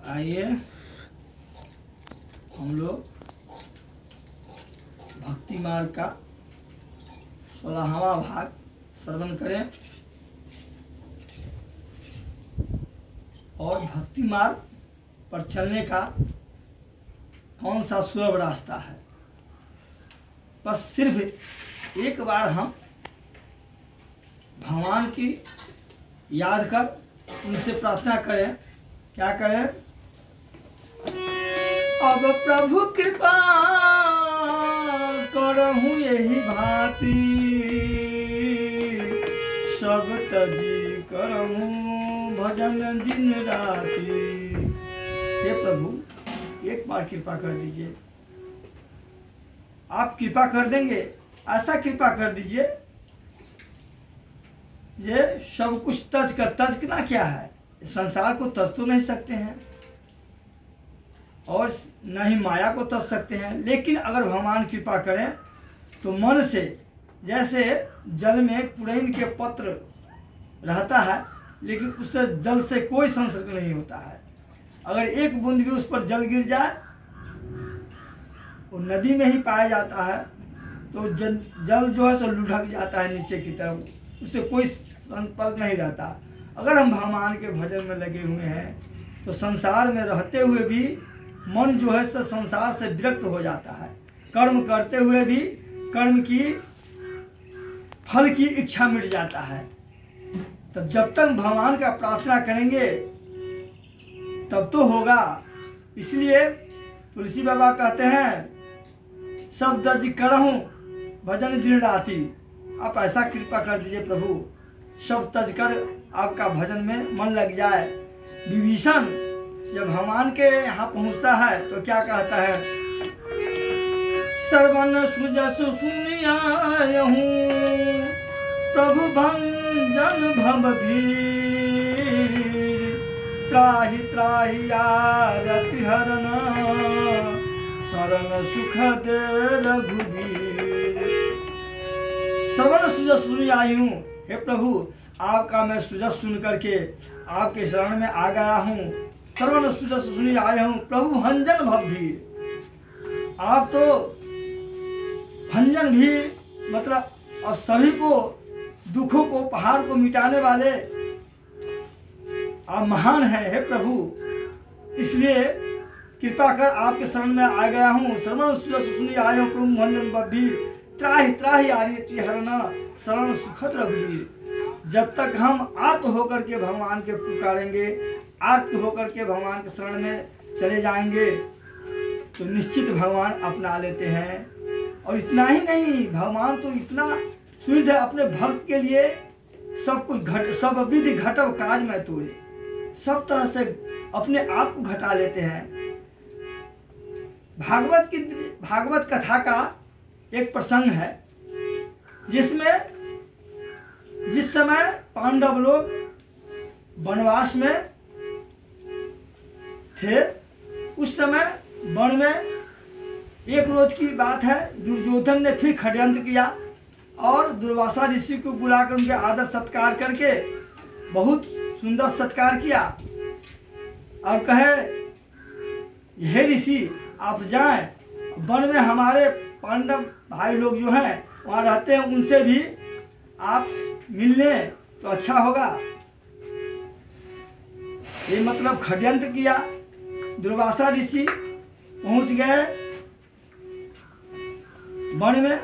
आइए हम लोग भक्ति मार्ग का 16वां भाग श्रवण करें और भक्ति मार्ग पर चलने का कौन सा सुलभ रास्ता है। बस सिर्फ एक बार हम भगवान की याद कर उनसे प्रार्थना करें। क्या करें? अब प्रभु कृपा करहूँ यही भांति, सब तजी करहूँ भजन दिन राति। हे प्रभु, एक बार कृपा कर दीजिए। आप कृपा कर देंगे, ऐसा कृपा कर दीजिए ये सब कुछ तजना क्या है, संसार को तज तो नहीं सकते हैं और न ही माया को तज सकते हैं, लेकिन अगर भगवान कृपा करें तो मन से, जैसे जल में पुरैन के पत्र रहता है लेकिन उससे जल से कोई संसर्ग नहीं होता है, अगर एक बूंद भी उस पर जल गिर जाए वो नदी में ही पाया जाता है तो जल जो है सो लुढ़क जाता है नीचे की तरफ, उससे कोई संपर्क नहीं रहता। अगर हम भगवान के भजन में लगे हुए हैं तो संसार में रहते हुए भी मन जो है सो संसार से विरक्त हो जाता है, कर्म करते हुए भी कर्म की फल की इच्छा मिट जाता है। तब जब तक भगवान का प्रार्थना करेंगे तब तो होगा। इसलिए तुलसी बाबा कहते हैं सब दज करहूँ भजन दिन राति। आप ऐसा कृपा कर दीजिए प्रभु, सब तज कर आपका भजन में मन लग जाए। विभीषण जब भगवान के यहाँ पहुँचता है तो क्या कहता है? सर्वन सुजसु सुनियाहूँ प्रभु भंजन भव भीर, त्राहि त्राहि आरति हरण शरण सुख दे रघुवीर। सर्वन सुजस सुनियाहूँ, हे प्रभु आपका मैं सुजस सुन करके आपके शरण में आ गया हूँ। सर्वन सुजस सुनी आया हूँ प्रभु भंजन भवभीर। आप तो भंजन भीर मतलब अब सभी को दुखों को पहाड़ को मिटाने वाले आप महान हैं हे प्रभु, इसलिए कृपा कर आपके शरण में आ गया हूँ। सर्वन सुजस सुनी आया हूँ प्रभु भंजन भवभीर, त्राहि त्राहि आरति हरण शरण सुखद रघुवीर। जब तक हम आर्त होकर के भगवान के पुकारेंगे, आर्त होकर के भगवान के शरण में चले जाएंगे तो निश्चित भगवान अपना लेते हैं। और इतना ही नहीं, भगवान तो इतना सुहृद है, अपने भक्त के लिए सब कुछ सब विधि घटव काज में तोड़े, सब तरह से अपने आप को घटा लेते हैं। भागवत कथा का एक प्रसंग है जिसमें जिस समय पांडव लोग वनवास में थे, उस समय वन में एक रोज की बात है, दुर्योधन ने फिर षड्यंत्र किया और दुर्वासा ऋषि को बुलाकर उनके आदर सत्कार करके बहुत सुंदर सत्कार किया और कहे हे ऋषि आप जाएं, वन में हमारे पांडव भाई लोग जो हैं वहाँ रहते हैं, उनसे भी आप मिलने तो अच्छा होगा। ये मतलब षड्यंत्र किया। दुर्वासा ऋषि पहुंच गए वन में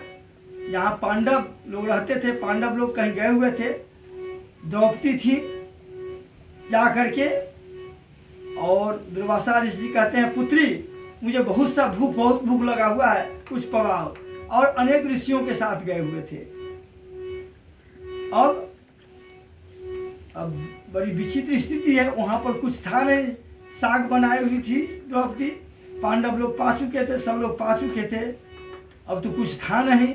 जहाँ पांडव लोग रहते थे, पांडव लोग कहीं गए हुए थे, द्रौपदी थी जा करके, और दुर्वासा ऋषि कहते हैं पुत्री मुझे बहुत भूख लगा हुआ है, कुछ पवाओ। और अनेक ऋषियों के साथ गए हुए थे। अब बड़ी विचित्र स्थिति है, वहाँ पर कुछ था नहीं, साग बनाई हुई थी द्रौपदी, पांडव लोग पा चुके थे, सब लोग पा चुके थे, अब तो कुछ था नहीं।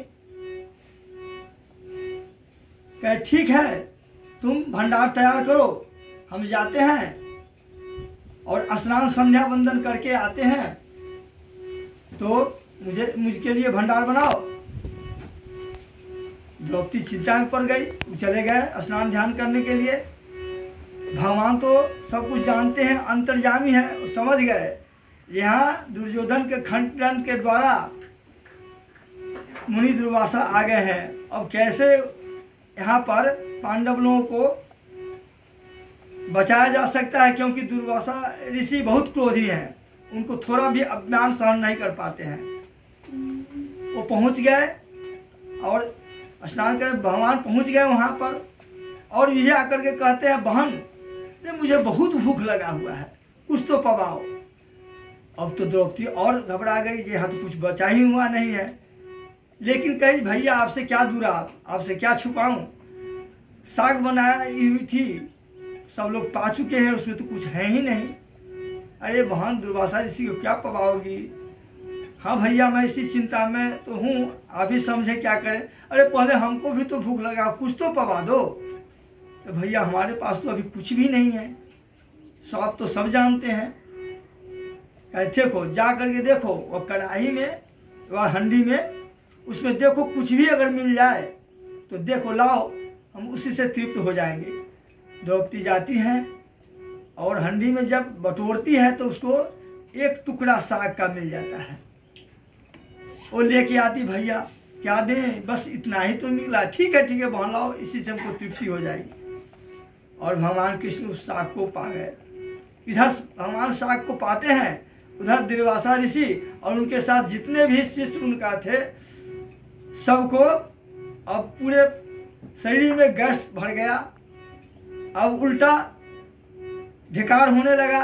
कहे ठीक है तुम भंडार तैयार करो, हम जाते हैं और स्नान संध्या वंदन करके आते हैं, तो मुझके लिए भंडार बनाओ। द्रौपदी चिंता में पड़ गई, चले गए स्नान ध्यान करने के लिए। भगवान तो सब कुछ जानते हैं, अंतर्यामी है, समझ गए। यहाँ दुर्योधन के खंडन के द्वारा मुनि दुर्वासा आ गए हैं। अब कैसे यहाँ पर पांडव लोगों को बचाया जा सकता है, क्योंकि दुर्वासा ऋषि बहुत क्रोधी हैं, उनको थोड़ा भी अपमान सहन नहीं कर पाते हैं। वो पहुँच गए और स्नान कर भगवान पहुँच गए वहाँ पर, और ये आकर के कहते हैं, बहन ने मुझे बहुत भूख लगा हुआ है, कुछ तो पवाओ। अब तो द्रौपदी और घबरा गई, ये हाथ कुछ बचा ही हुआ नहीं है। लेकिन कही, भैया आपसे क्या दूरा, आपसे क्या छुपाऊं, साग बनाई हुई थी, सब लोग पा चुके हैं, उसमें तो कुछ है ही नहीं। अरे बहन, दुर्वासा ऋषि को क्या पवाओगी? हाँ भैया, मैं इसी चिंता में तो हूँ, आप ही समझे क्या करें। अरे पहले हमको भी तो भूख लगा, कुछ तो पवा दो। तो भैया हमारे पास तो अभी कुछ भी नहीं है, सब तो सब जानते हैं। देखो जा करके देखो, वो कढ़ाई में, वह हंडी में, उसमें देखो कुछ भी अगर मिल जाए तो देखो लाओ, हम उसी से तृप्त हो जाएंगे। द्रौपदी जाती हैं और हंडी में जब बटोरती है तो उसको एक टुकड़ा साग का मिल जाता है। वो लेके आती, भैया क्या दें, बस इतना ही तो मिला। ठीक है बहन लाओ, इसी से हमको तृप्ति हो जाएगी। और भगवान कृष्ण उस साग को पा गए। इधर भगवान साग को पाते हैं, उधर दुर्वासा ऋषि और उनके साथ जितने भी शिष्य उनका थे, सबको अब पूरे शरीर में गैस भर गया। अब उल्टा ढिकार होने लगा,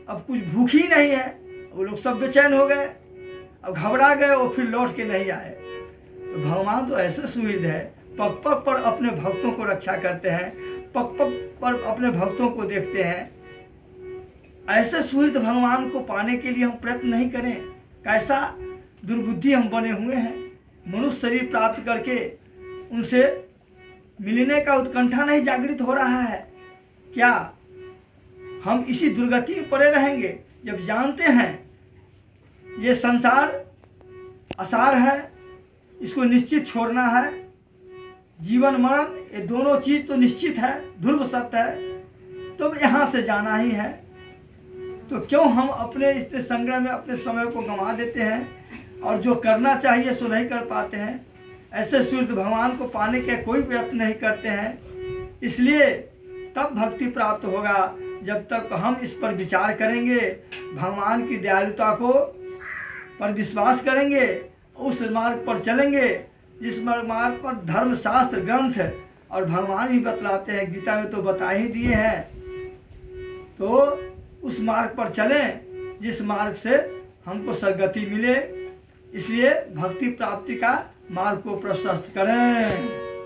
अब कुछ भूख ही नहीं है। वो लोग सब बेचैन हो गए, अब घबरा गए, वो फिर लौट के नहीं आए। तो भगवान तो ऐसे सुहृद है, पग पग पर अपने भक्तों को रक्षा करते हैं, पग पग पर अपने भक्तों को देखते हैं। ऐसे सुहृद भगवान को पाने के लिए हम प्रयत्न नहीं करें? कैसा दुर्बुद्धि हम बने हुए हैं। मनुष्य शरीर प्राप्त करके उनसे मिलने का उत्कंठा नहीं जागृत हो रहा है क्या? हम इसी दुर्गति में पड़े रहेंगे जब जानते हैं ये संसार असार है, इसको निश्चित छोड़ना है। जीवन मरण ये दोनों चीज तो निश्चित है, ध्रुव सत्य है, तो यहाँ से जाना ही है। तो क्यों हम अपने इस संग्रह में अपने समय को गंवा देते हैं और जो करना चाहिए सो नहीं कर पाते हैं। ऐसे सूर्य भगवान को पाने के कोई प्रयत्न नहीं करते हैं। इसलिए तब भक्ति प्राप्त होगा जब तक हम इस पर विचार करेंगे, भगवान की दयालुता को पर विश्वास करेंगे, उस मार्ग पर चलेंगे जिस मार्ग पर धर्म शास्त्र ग्रंथ और भगवान भी बतलाते हैं, गीता में तो बता ही दिए हैं। तो उस मार्ग पर चलें जिस मार्ग से हमको सद्गति मिले। इसलिए भक्ति प्राप्ति का मार्ग को प्रशस्त करें।